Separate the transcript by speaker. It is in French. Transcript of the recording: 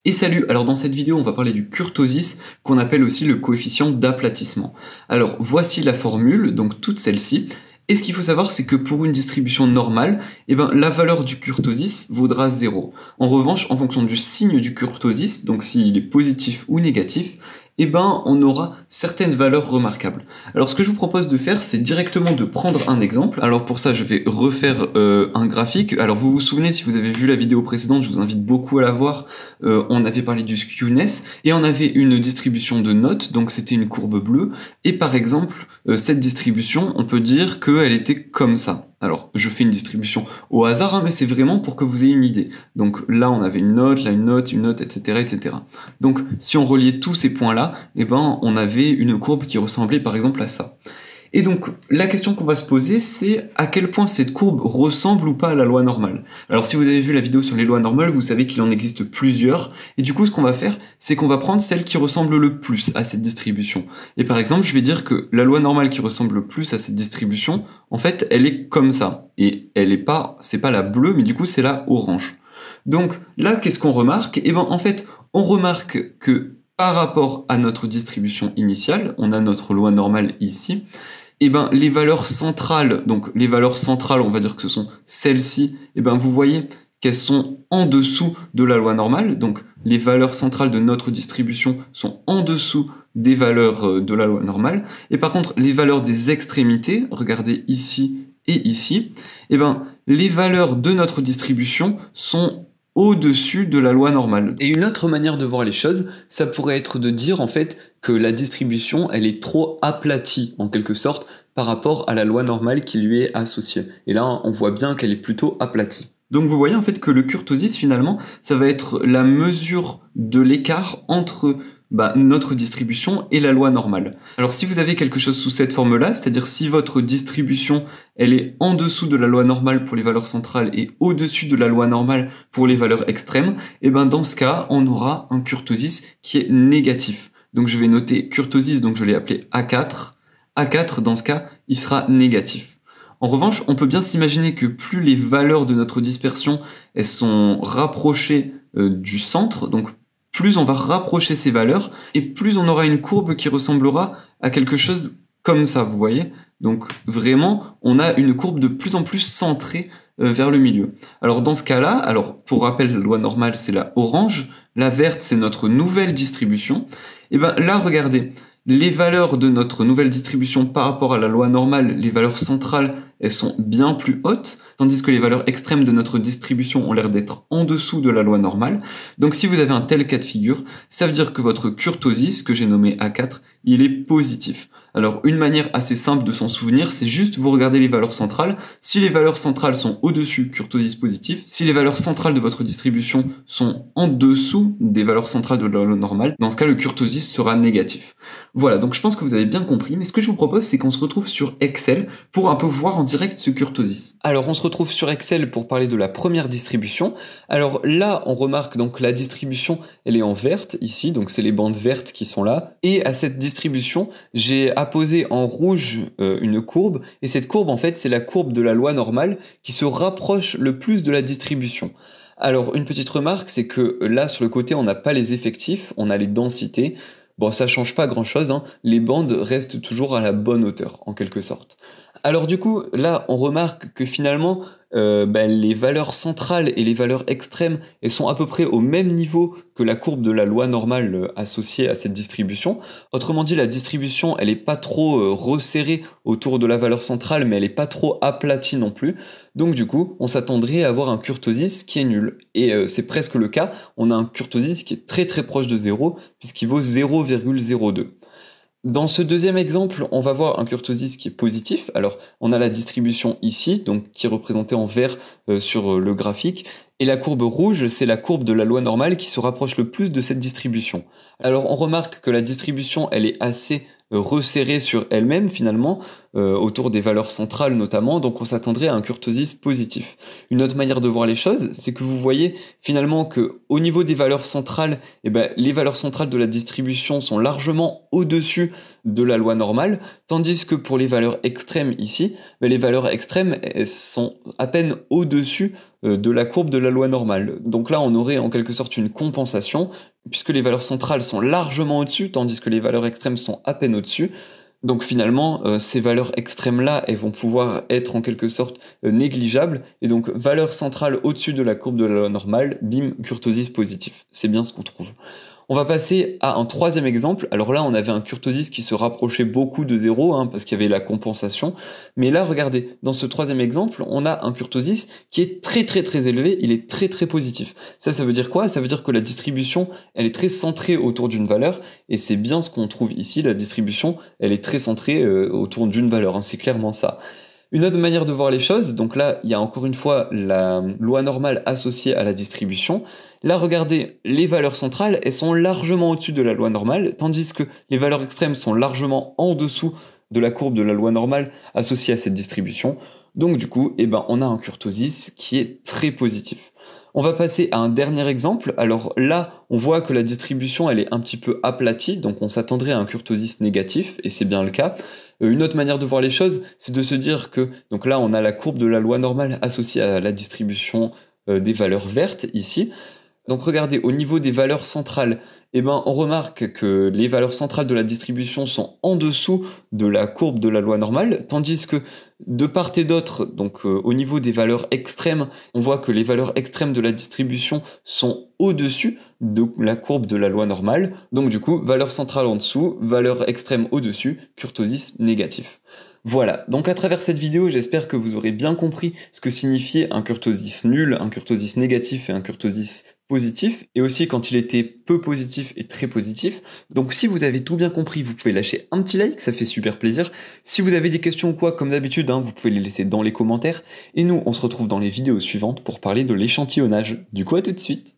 Speaker 1: Et salut, alors dans cette vidéo on va parler du kurtosis qu'on appelle aussi le coefficient d'aplatissement. Alors voici la formule, donc toute celle-ci, et ce qu'il faut savoir c'est que pour une distribution normale, la valeur du kurtosis vaudra 0. En revanche, en fonction du signe du kurtosis, donc s'il est positif ou négatif, on aura certaines valeurs remarquables. Alors ce que je vous propose de faire, c'est directement de prendre un exemple. Alors pour ça, je vais refaire un graphique. Alors vous vous souvenez, si vous avez vu la vidéo précédente, je vous invite beaucoup à la voir. On avait parlé du skewness et on avait une distribution de notes, donc c'était une courbe bleue. Et par exemple, cette distribution, on peut dire qu'elle était comme ça. Alors, je fais une distribution au hasard, mais c'est vraiment pour que vous ayez une idée. Donc là, on avait une note, là une note, etc., etc. Donc, si on reliait tous ces points-là, on avait une courbe qui ressemblait par exemple à ça. Et donc, la question qu'on va se poser, c'est à quel point cette courbe ressemble ou pas à la loi normale. Alors, si vous avez vu la vidéo sur les lois normales, vous savez qu'il en existe plusieurs. Et du coup, ce qu'on va faire, c'est qu'on va prendre celle qui ressemble le plus à cette distribution. Et par exemple, je vais dire que la loi normale qui ressemble le plus à cette distribution, en fait, elle est comme ça. Et elle est pas, c'est pas la bleue, mais du coup, c'est la orange. Donc là, qu'est-ce qu'on remarque? En fait, on remarque que par rapport à notre distribution initiale, on a notre loi normale ici, les valeurs centrales, donc les valeurs centrales, on va dire que ce sont celles-ci, vous voyez qu'elles sont en dessous de la loi normale, donc les valeurs centrales de notre distribution sont en dessous des valeurs de la loi normale, et par contre, les valeurs des extrémités, regardez ici et ici, les valeurs de notre distribution sont au-dessus de la loi normale. Et une autre manière de voir les choses, ça pourrait être de dire en fait que la distribution, elle est trop aplatie en quelque sorte par rapport à la loi normale qui lui est associée. Et là, on voit bien qu'elle est plutôt aplatie. Donc vous voyez en fait que le kurtosis finalement, ça va être la mesure de l'écart entre notre distribution et la loi normale. Alors si vous avez quelque chose sous cette forme-là, c'est-à-dire si votre distribution elle est en dessous de la loi normale pour les valeurs centrales et au-dessus de la loi normale pour les valeurs extrêmes, dans ce cas, on aura un kurtosis qui est négatif. Donc je vais noter kurtosis, donc je l'ai appelé A4. A4, dans ce cas, il sera négatif. En revanche, on peut bien s'imaginer que plus les valeurs de notre dispersion elles sont rapprochées du centre, donc plus on va rapprocher ces valeurs, et plus on aura une courbe qui ressemblera à quelque chose comme ça, vous voyez? Donc vraiment, on a une courbe de plus en plus centrée vers le milieu. Alors dans ce cas-là, alors pour rappel, la loi normale c'est la orange, la verte c'est notre nouvelle distribution, là regardez, les valeurs de notre nouvelle distribution par rapport à la loi normale, les valeurs centrales, elles sont bien plus hautes, tandis que les valeurs extrêmes de notre distribution ont l'air d'être en dessous de la loi normale. Donc si vous avez un tel cas de figure, ça veut dire que votre kurtosis, que j'ai nommé A4, il est positif. Alors une manière assez simple de s'en souvenir, c'est juste vous regardez les valeurs centrales. Si les valeurs centrales sont au-dessus, kurtosis positif. Si les valeurs centrales de votre distribution sont en dessous des valeurs centrales de la loi normale, dans ce cas le kurtosis sera négatif. Voilà, donc je pense que vous avez bien compris, mais ce que je vous propose c'est qu'on se retrouve sur Excel pour un peu voir en direct ce kurtosis. Alors on se retrouve sur Excel pour parler de la première distribution. Alors là on remarque donc la distribution elle est en verte ici, donc c'est les bandes vertes qui sont là, et à cette distribution j'ai apposé en rouge une courbe, et cette courbe en fait c'est la courbe de la loi normale qui se rapproche le plus de la distribution. Alors une petite remarque, c'est que là sur le côté on n'a pas les effectifs, on a les densités. Bon, ça change pas grand chose, hein. Les bandes restent toujours à la bonne hauteur en quelque sorte. Alors du coup, là, on remarque que finalement, les valeurs centrales et les valeurs extrêmes, elles sont à peu près au même niveau que la courbe de la loi normale associée à cette distribution. Autrement dit, la distribution, elle n'est pas trop resserrée autour de la valeur centrale, mais elle n'est pas trop aplatie non plus. Donc du coup, on s'attendrait à avoir un kurtosis qui est nul. Et c'est presque le cas, on a un kurtosis qui est très très proche de 0, puisqu'il vaut 0,02. Dans ce deuxième exemple, on va voir un kurtosis qui est positif. Alors, on a la distribution ici, donc qui est représentée en vert sur le graphique. Et la courbe rouge, c'est la courbe de la loi normale qui se rapproche le plus de cette distribution. Alors, on remarque que la distribution, elle est assez resserrée sur elle-même finalement, autour des valeurs centrales notamment, donc on s'attendrait à un kurtosis positif. Une autre manière de voir les choses, c'est que vous voyez finalement que au niveau des valeurs centrales, eh ben, les valeurs centrales de la distribution sont largement au-dessus de la loi normale, tandis que pour les valeurs extrêmes ici, ben, les valeurs extrêmes elles sont à peine au-dessus de la courbe de la loi normale. Donc là, on aurait en quelque sorte une compensation, puisque les valeurs centrales sont largement au-dessus, tandis que les valeurs extrêmes sont à peine au-dessus. Donc finalement, ces valeurs extrêmes-là, elles vont pouvoir être en quelque sorte négligeables, et donc valeur centrale au-dessus de la courbe de la loi normale, bim, kurtosis positif. C'est bien ce qu'on trouve. On va passer à un troisième exemple. Alors là, on avait un kurtosis qui se rapprochait beaucoup de 0, hein, parce qu'il y avait la compensation. Mais là, regardez, dans ce troisième exemple, on a un kurtosis qui est très très très élevé, il est très très positif. Ça veut dire quoi? Ça veut dire que la distribution, elle est très centrée autour d'une valeur, et c'est bien ce qu'on trouve ici, la distribution, elle est très centrée autour d'une valeur, hein, c'est clairement ça. Une autre manière de voir les choses, donc là, il y a encore une fois la loi normale associée à la distribution. Là, regardez, les valeurs centrales, elles sont largement au-dessus de la loi normale, tandis que les valeurs extrêmes sont largement en dessous de la courbe de la loi normale associée à cette distribution. Donc du coup, eh ben, on a un kurtosis qui est très positif. On va passer à un dernier exemple. Alors là, on voit que la distribution, elle est un petit peu aplatie, donc on s'attendrait à un kurtosis négatif, et c'est bien le cas. Une autre manière de voir les choses, c'est de se dire que, donc là, on a la courbe de la loi normale associée à la distribution des valeurs vertes, ici. Donc regardez, au niveau des valeurs centrales, eh ben, on remarque que les valeurs centrales de la distribution sont en dessous de la courbe de la loi normale, tandis que de part et d'autre, donc au niveau des valeurs extrêmes, on voit que les valeurs extrêmes de la distribution sont au-dessus de la courbe de la loi normale. Donc du coup, valeur centrale en dessous, valeur extrême au-dessus, kurtosis négatif. Voilà, donc à travers cette vidéo, j'espère que vous aurez bien compris ce que signifiait un kurtosis nul, un kurtosis négatif et un kurtosis positif, et aussi quand il était peu positif et très positif. Donc si vous avez tout bien compris, vous pouvez lâcher un petit like, ça fait super plaisir. Si vous avez des questions ou quoi, comme d'habitude, hein, vous pouvez les laisser dans les commentaires. Et nous, on se retrouve dans les vidéos suivantes pour parler de l'échantillonnage. Du coup, à tout de suite.